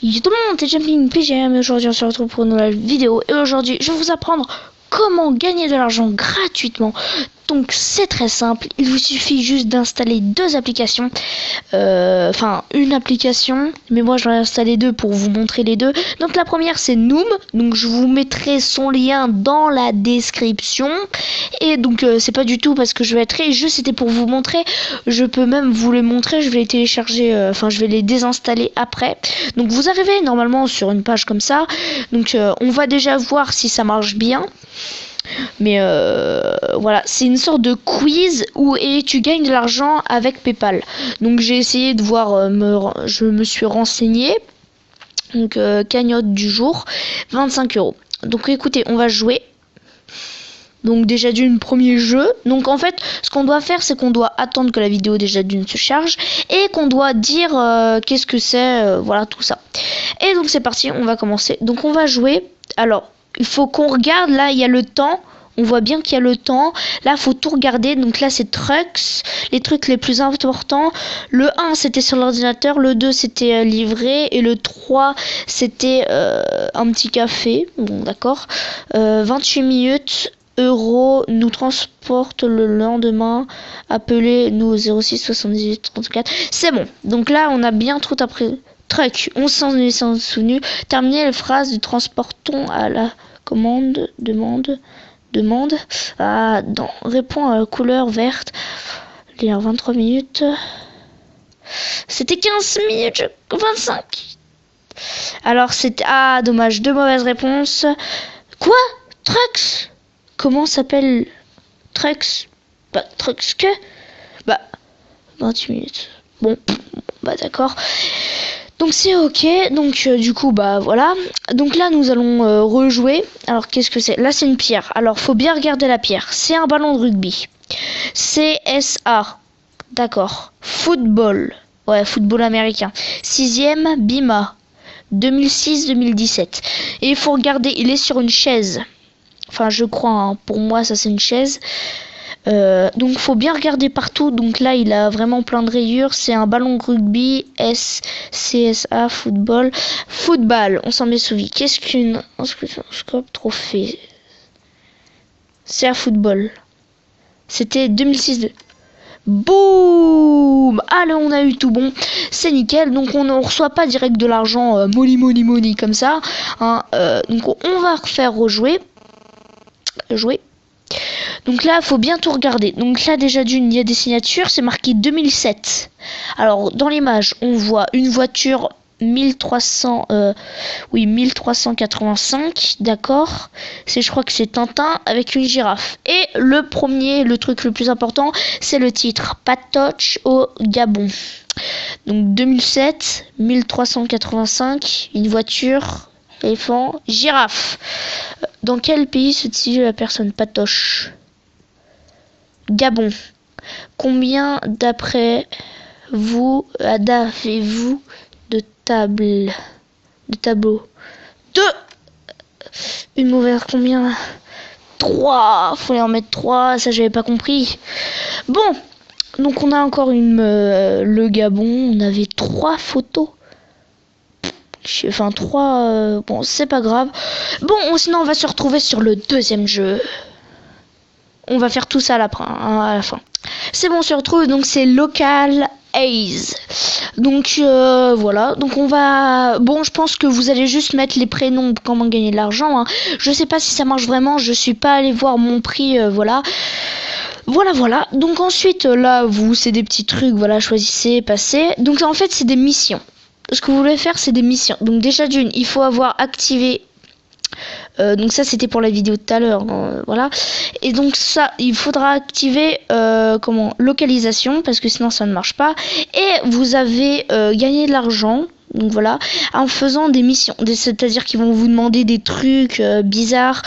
Yo tout le monde, c'est Jumping PGM et aujourd'hui on se retrouve pour une nouvelle vidéo et aujourd'hui je vais vous apprendre comment gagner de l'argent gratuitement. Donc c'est très simple, il vous suffit juste d'installer deux applications, enfin une application, mais moi j'en ai installé deux pour vous montrer les deux. Donc la première c'est Noom, donc je vous mettrai son lien dans la description. Et donc c'est pas du tout parce que je vais être riche, juste c'était pour vous montrer. Je peux même vous les montrer, je vais les télécharger, enfin je vais les désinstaller après. Donc vous arrivez normalement sur une page comme ça, donc on va déjà voir si ça marche bien. Mais voilà, c'est une sorte de quiz et tu gagnes de l'argent avec PayPal. Donc j'ai essayé de voir, je me suis renseigné. Donc cagnotte du jour, 25 €. Donc écoutez, on va jouer. Donc déjà d'une premier jeu. Donc en fait, ce qu'on doit faire, c'est qu'on doit attendre que la vidéo déjà d'une se charge et qu'on doit dire qu'est-ce que c'est, voilà tout ça. Et donc c'est parti, on va commencer. Donc on va jouer. Alors il faut qu'on regarde, là il y a le temps. On voit bien qu'il y a le temps. Là, faut tout regarder. Donc là, c'est trucs, les trucs les plus importants. Le 1, c'était sur l'ordinateur. Le 2, c'était livré. Et le 3, c'était un petit café. Bon, d'accord. 28 minutes. Euro nous transporte le lendemain. Appelez-nous au 06 78 34. C'est bon. Donc là, on a bien tout après. Truc. On s'en est souvenu. Terminer les phrases du transportons à la commande. Demande. Ah, réponds à la couleur verte. Lire 23 minutes. C'était 15 minutes 25. Alors c'était... Ah, dommage. Deux mauvaises réponses. Quoi? Trucks? Comment s'appelle Trucks? Bah, Trucks que? Bah, 28 minutes. Bon, bah d'accord. Donc c'est ok, donc du coup bah voilà. Donc là nous allons rejouer. Alors qu'est-ce que c'est? Là c'est une pierre. Alors faut bien regarder la pierre. C'est un ballon de rugby. CSA. D'accord. Football. Ouais, football américain. 6e Bima. 2006-2017. Et il faut regarder, il est sur une chaise. Enfin je crois, hein. Pour moi ça c'est une chaise. Donc faut bien regarder partout. Donc là il a vraiment plein de rayures. C'est un ballon de rugby. CSA football. On s'en met sous vie. Qu'est-ce qu'une scope trophée? C'est à football. C'était 2006. Boum. Allez, on a eu tout bon. C'est nickel. Donc on ne reçoit pas direct de l'argent money comme ça, hein. Donc on va refaire rejouer. Donc là, il faut bien tout regarder. Donc là, déjà d'une, il y a des signatures, c'est marqué 2007. Alors, dans l'image, on voit une voiture 1385, d'accord. Je crois que c'est Tintin avec une girafe. Et le truc le plus important, c'est le titre. Patoche au Gabon. Donc 2007, 1385, une voiture, éléphant, girafe. Dans quel pays se situe la personne Patoche? Gabon. Combien d'après vous avez-vous de tableaux? 2. Une mauvaise combien? 3. Faut en mettre 3, ça j'avais pas compris. Bon, donc on a encore le Gabon, on avait 3 photos. Enfin 3, bon c'est pas grave. Bon, sinon on va se retrouver sur le deuxième jeu. On va faire tout ça à la fin. C'est bon, on se retrouve. Donc c'est Local Ace. Donc voilà. Donc on va... Bon, je pense que vous allez juste mettre les prénoms pour comment gagner de l'argent, hein. Je sais pas si ça marche vraiment. Je suis pas allé voir mon prix. Voilà. Voilà. Donc ensuite, là, c'est des petits trucs. Voilà, choisissez, passez. Donc en fait, c'est des missions. Ce que vous voulez faire, c'est des missions. Donc déjà d'une, il faut avoir activé... donc ça c'était pour la vidéo de tout à l'heure, voilà. Et donc ça il faudra activer localisation, parce que sinon ça ne marche pas. Et vous avez gagné de l'argent, donc voilà, en faisant des missions, c'est-à-dire qu'ils vont vous demander des trucs bizarres,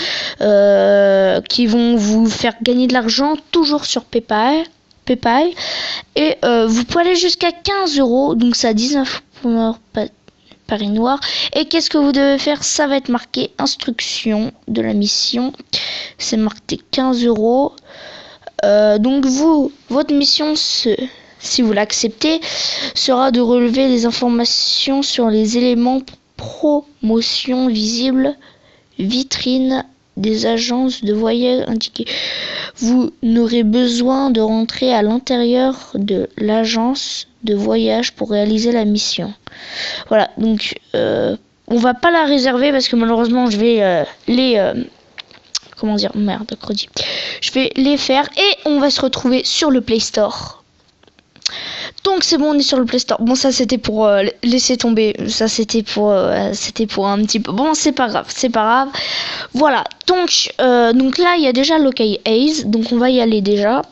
qui vont vous faire gagner de l'argent, toujours sur PayPal. Et vous pouvez aller jusqu'à 15 €, donc ça a 19 Paris noir. Et qu'est-ce que vous devez faire? Ça va être marqué instruction de la mission. C'est marqué 15 €. Donc votre mission, si vous l'acceptez, sera de relever les informations sur les éléments promotion visible, vitrine des agences de voyage indiquées. Vous n'aurez besoin de rentrer à l'intérieur de l'agence de voyage pour réaliser la mission. Voilà, donc on va pas la réserver parce que malheureusement je vais comment dire, merde, crudit. Je vais les faire et on va se retrouver sur le Play Store. Donc c'est bon, on est sur le Play Store. Bon, ça c'était pour laisser tomber. Ça c'était pour un petit peu. Bon, c'est pas grave, c'est pas grave. Voilà. Donc là il y a déjà Locale Haze. Donc on va y aller déjà.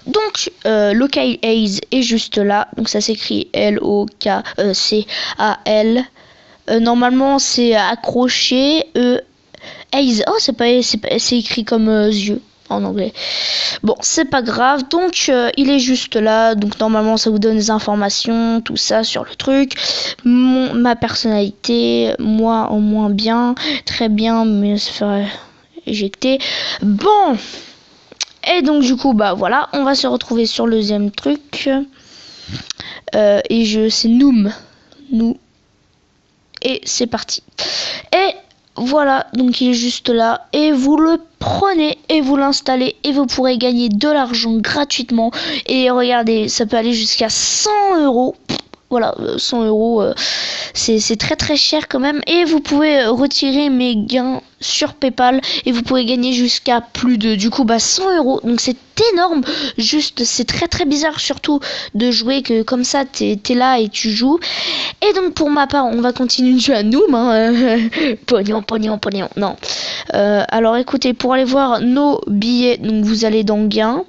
Donc Locale Haze est juste là. Donc ça s'écrit L-O-K-C-A-L. Normalement c'est accroché. Haze. Oh, c'est écrit comme yeux en anglais. Bon, c'est pas grave. Donc il est juste là. Donc normalement ça vous donne des informations, tout ça sur le truc. Ma personnalité, moi au moins bien, très bien, mais se faire éjecter. Bon. Et donc du coup bah voilà, on va se retrouver sur le deuxième truc. Et c'est Noom. Et c'est parti. Et voilà, donc il est juste là et vous le prenez et vous l'installez et vous pourrez gagner de l'argent gratuitement. Et regardez, ça peut aller jusqu'à 100 €. Voilà, 100 €, c'est très très cher quand même. Et vous pouvez retirer mes gains sur PayPal et vous pouvez gagner jusqu'à plus de 100 €. Donc c'est énorme. Juste, c'est très très bizarre surtout de jouer que comme ça t'es là et tu joues. Et donc pour ma part, on va continuer de jouer à Noom. Pognon. Non. Alors écoutez, pour aller voir nos billets, donc vous allez dans gains.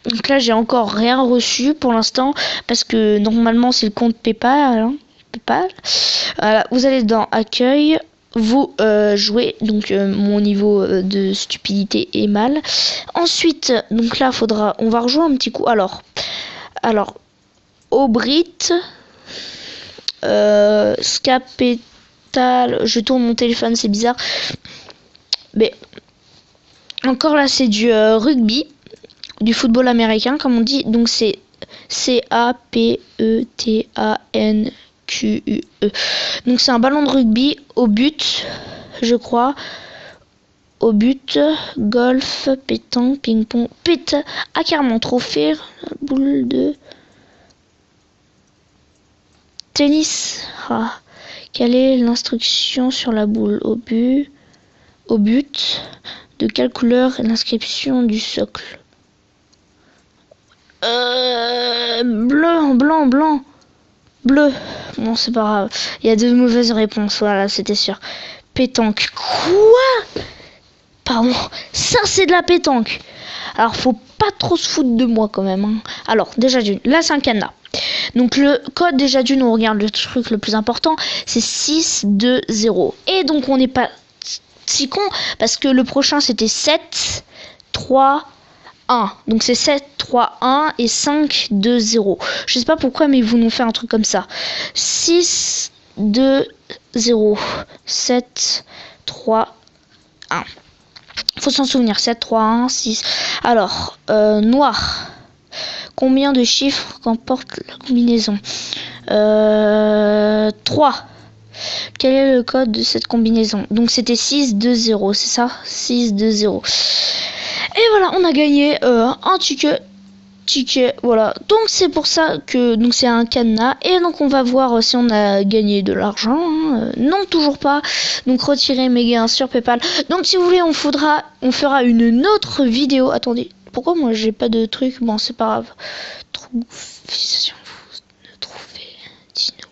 Donc là j'ai encore rien reçu pour l'instant parce que normalement c'est le compte PayPal. Voilà, vous allez dans accueil, vous jouez. Donc mon niveau de stupidité est mal. Ensuite donc là on va rejouer un petit coup. Alors Aubrit, Scapetal. Je tourne mon téléphone, c'est bizarre. Mais encore là c'est du rugby. Du football américain comme on dit, donc c'est CAPETANQUE. Donc c'est un ballon de rugby au but, je crois, au but, golf, pétanque, ping-pong, carrément trophée, boule de tennis. Quelle est l'instruction sur la boule au but, de quelle couleur est l'inscription du socle? Bleu. Bon, c'est pas grave. Il y a de mauvaises réponses. Voilà, c'était sûr. Pétanque. Quoi? Pardon. Ça, c'est de la pétanque. Alors, faut pas trop se foutre de moi quand même. Alors, déjà d'une. Là, c'est un cadenas. Donc, le code, déjà d'une, on regarde le truc le plus important. C'est 620. Et donc, on n'est pas si con. Parce que le prochain, c'était 7, 3, 1. Donc c'est 7, 3, 1 et 5, 2, 0. Je sais pas pourquoi, mais ils vont nous faire un truc comme ça. 6, 2, 0. 7, 3, 1. Faut s'en souvenir. 7, 3, 1, 6. Alors, noir. Combien de chiffres comporte la combinaison? 3. Quel est le code de cette combinaison? Donc c'était 6, 2, 0. C'est ça? 6, 2, 0. Et voilà, on a gagné un ticket, voilà. Donc c'est pour ça que donc c'est un cadenas. Et donc on va voir si on a gagné de l'argent. Non, toujours pas. Donc retirer mes gains sur PayPal. Donc si vous voulez, on fera une autre vidéo. Attendez, pourquoi moi j'ai pas de truc? Bon, c'est pas grave. Si vous ne trouvez Dino.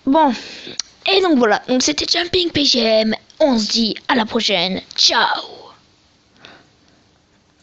Bon. Et donc voilà, donc c'était Jumping PGM. On se dit à la prochaine. Ciao.